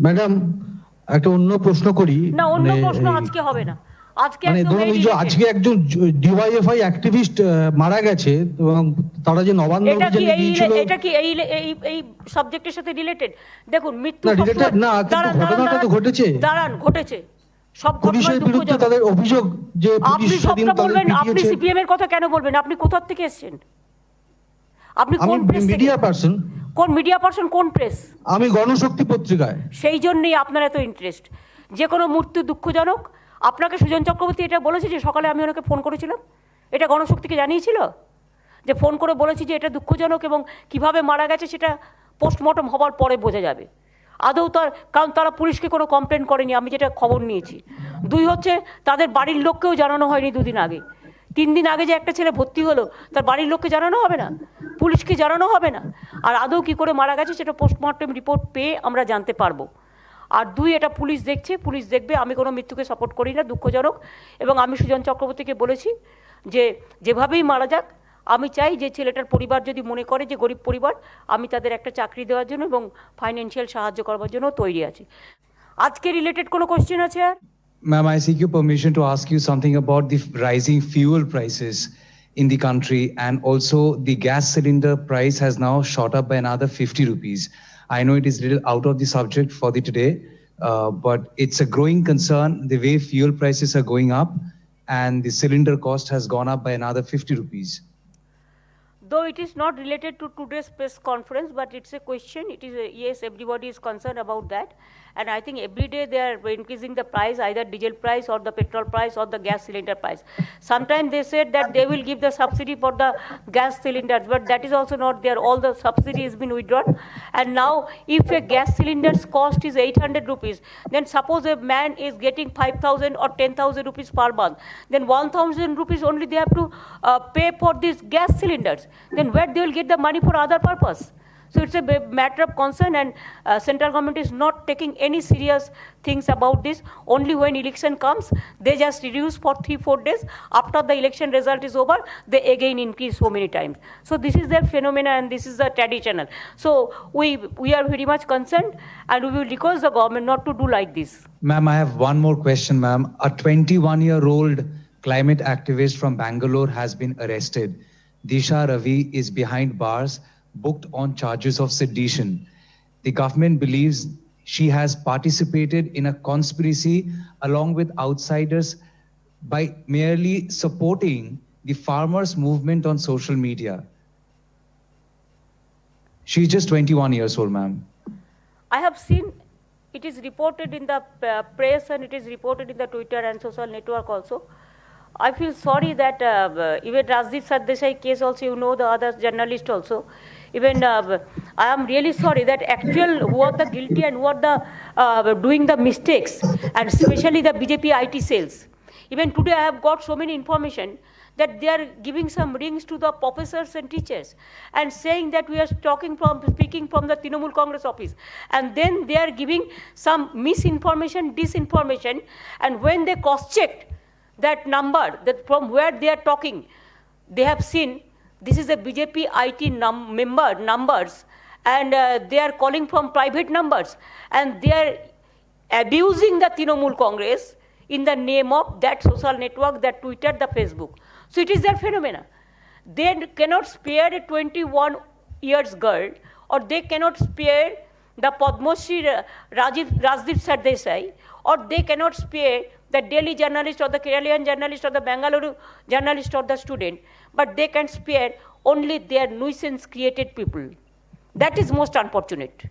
Madam একটা অন্য প্রশ্ন করি। না, অন্য প্রশ্ন আজকে হবে না। আজকে মানে ধরুন এই যে আজকে একজন ডিওয়াইএফআই অ্যাক্টিভিস্ট মারা গেছে এবং তারা যে নবান্ন অভিযানে গিয়েছিল, এটা কি এই সাবজেক্টের সাথে রিলেটেড? দেখুন, মৃত্যু রিলেটেড না, কিন্তু ঘটনাটা তো ঘটেছে। দাঁড়ান, ঘটেছে সব পুলিশের বিরুদ্ধে তাদের অভিযোগ যে পুলিশ সেদিন তাদের পিটিয়েছে। আপনি সিপিএম এর কথা কেন বলবেন? আপনি কোথা থেকে এসেছেন? আপনি কোন প্রেস? Media person. কোন মিডিয়া পারসন? কোন প্রেস? আমি গণশক্তি পত্রিকায়। সেই জন্যই আপনার এত ইন্টারেস্ট। যে কোনো মৃত্যু দুঃখজনক। আপনাকে সুজন চক্রবর্তী এটা বলেছে যে সকালে আমি ওনাকে ফোন করেছিলাম, এটা গণশক্তিকে জানিয়েছিল যে ফোন করে বলেছি যে এটা দুঃখজনক এবং কিভাবে মারা গেছে সেটা পোস্টমর্টম হবার পরে বোঝা যাবে। আদৌ কারণ তারা পুলিশকে কোনো কমপ্লেন করেনি, আমি যেটা খবর নিয়েছি। দুই হচ্ছে, তাদের বাড়ির লোককেও জানানো হয়নি 2 দিন আগে। 3 দিন আগে যে একটা ছেলে ভর্তি হলো, তার বাড়ির লোককে জানানো হবে না? পুলিশকে জানানো হবে না? আর আদৌ কী করে মারা গেছে সেটা পোস্টমর্টম রিপোর্ট পেয়ে আমরা জানতে পারবো। আর 2, এটা পুলিশ দেখছে, পুলিশ দেখবে। আমি কোনো মৃত্যুকে সাপোর্ট করি না, দুঃখজনক। এবং আমি সুজন চক্রবর্তীকে বলেছি যে যেভাবেই মারা যাক, আমি চাই যে ছেলেটার পরিবার যদি মনে করে যে গরিব পরিবার, আমি তাদের একটা চাকরি দেওয়ার জন্য এবং ফাইন্যান্সিয়াল সাহায্য করবার জন্য তৈরি আছি। আজকে রিলেটেড কোনো কোশ্চেন আছে? আর Ma'am, I seek your permission to ask you something about the rising fuel prices in the country, and also the gas cylinder price has now shot up by another 50 rupees. I know it is a little out of the subject for the today, but it's a growing concern the way fuel prices are going up, and the cylinder cost has gone up by another 50 rupees. Though it is not related to today's press conference, but it's a question. It is yes, everybody is concerned about that, and I think every day they are increasing the price, either diesel price or the petrol price or the gas cylinder price. Sometimes they said that they will give the subsidy for the gas cylinders, but that is also not there. All the subsidy has been withdrawn, and now if a gas cylinder's cost is 800 rupees, then suppose a man is getting 5,000 or 10,000 rupees per month, then 1,000 rupees only they have to pay for these gas cylinders. Then where they will get the money for other purpose? So it's a matter of concern, and central government is not taking any serious things about this. Only when election comes, they just reduce for 3-4 days. After the election result is over, they again increase so many times. So this is their phenomena, and this is the traditional. So we are very much concerned, and we will request the government not to do like this. Ma'am, I have one more question, ma'am. A 21-year-old climate activist from Bangalore has been arrested. Disha Ravi is behind bars, booked on charges of sedition. The government believes she has participated in a conspiracy along with outsiders by merely supporting the farmers' movement on social media. She's just 21 years old, ma'am. I have seen it is reported in the press, and it is reported in the Twitter and social network also. I feel sorry that even Rajdeep Sardesai case also, you know, the other journalist also. Even I am really sorry that who are the guilty and who are the doing the mistakes, and especially the BJP IT cells. Even today I have got so many information that they are giving some rings to the professors and teachers and saying that we are speaking from the Trinamool Congress office, and then they are giving some misinformation, disinformation, and when they cross-checked that number, that from where they are talking, they have seen this is a BJP IT numbers, and they are calling from private numbers, and they are abusing the Trinamool Congress in the name of that social network, that Twitter, the Facebook. So it is their phenomena. They cannot spare a 21 years girl, or they cannot spare the Padma Shri Rajdeep Sardesai, or they cannot spare the Delhi journalist or the Keralian journalist or the Bangalore journalist or the student, but they can spare only their nuisance created people. That is most unfortunate.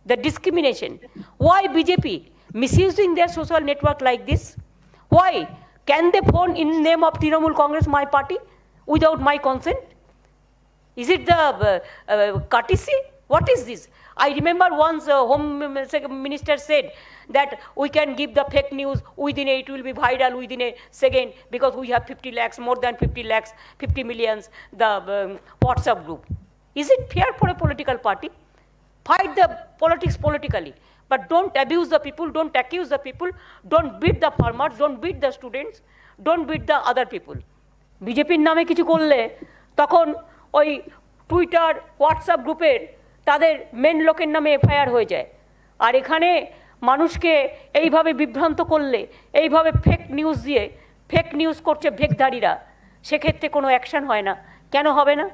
The discrimination. Why BJP misusing their social network like this? Why? Can they phone in name of Trinamool Congress, my party, without my consent? Is it the courtesy? What is this? I remember once Home Minister said that we can give the fake news within it will be viral within a second because we have 50 lakhs, more than 50 lakhs, 50 millions, the WhatsApp group. Is it fair for a political party? Fight the politics politically, but don't abuse the people, don't accuse the people, don't beat the farmers, don't beat the students, don't beat the other people. বিজেপির নামে কিছু করলে তখন ওই Twitter WhatsApp গ্রুপের তাদের main লোকের নামে এফআইআর হয়ে যায়। আর এখানে মানুষকে এইভাবে বিভ্রান্ত করলে, এইভাবে ফেক নিউজ দিয়ে, ফেক নিউজ করছে ভেকধারীরা, সেক্ষেত্রে কোনো অ্যাকশন হয় না। কেন হবে না?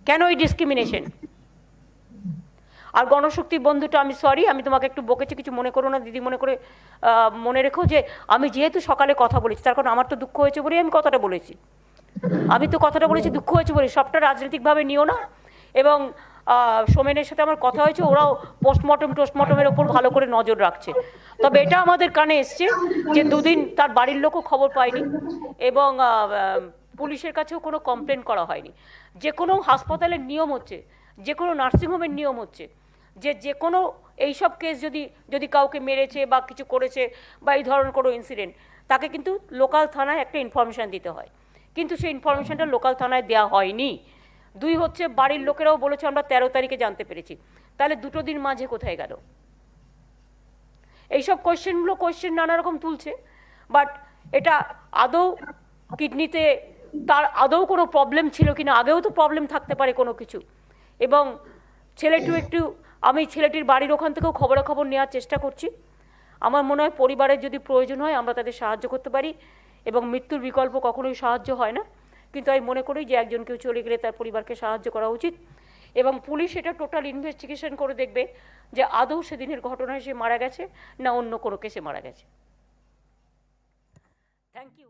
কেন এই ডিসক্রিমিনেশন? আর গণশক্তি বন্ধুটা, আমি সরি, আমি তোমাকে একটু বকেছি, কিছু মনে করো না দিদি, মনে রেখো যে আমি যেহেতু সকালে কথা বলেছি, তার কারণ আমার তো দুঃখ হয়েছে বলেই আমি কথাটা বলেছি। আমি তো কথাটা বলেছি দুঃখ হয়েছে বলে, সবটা রাজনৈতিকভাবে নিও না। এবং সোমেনের সাথে আমার কথা হয়েছে, ওরাও টোস্টমর্টমের ওপর ভালো করে নজর রাখছে। তবে এটা আমাদের কানে এসছে যে দুদিন তার বাড়ির লোকও খবর পায়নি এবং পুলিশের কাছেও কোনো কমপ্লেন করা হয়নি। যে কোনো হাসপাতালের নিয়ম হচ্ছে, যে কোনো নার্সিংহোমের নিয়ম হচ্ছে যে কোনো এইসব কেস যদি কাউকে মেরেছে বা কিছু করেছে বা এই ধরনের কোনো ইনসিডেন্ট, তাকে কিন্তু লোকাল থানায় একটা ইনফরমেশান দিতে হয়, কিন্তু সেই ইনফরমেশানটা লোকাল থানায় দেওয়া হয়নি। দুই হচ্ছে, বাড়ির লোকেরাও বলেছে আমরা 13 তারিখে জানতে পেরেছি, তাহলে দুটো দিন মাঝে কোথায় গেল? এইসব কোয়েশ্চেন নানা রকম তুলছে। বাট এটা আদৌ কিডনিতে তার আদৌ কোনো প্রবলেম ছিল কিনা, আগেও তো প্রবলেম থাকতে পারে কোনো কিছু। এবং আমি ছেলেটির বাড়ির ওখান থেকেও খবরাখবর নেওয়ার চেষ্টা করছি। আমার মনে হয় পরিবারের যদি প্রয়োজন হয় আমরা তাদের সাহায্য করতে পারি, এবং মৃত্যুর বিকল্প কখনোই সাহায্য হয় না। কিন্তু আমি মনে করি যে একজন কেউ চলে গেলে তার পরিবারকে সাহায্য করা উচিত, এবং পুলিশ এটা টোটাল ইনভেস্টিগেশন করে দেখবে যে আদৌ সেদিনের ঘটনায় সে মারা গেছে না অন্য কোনো কেসে মারা গেছে। Thank you.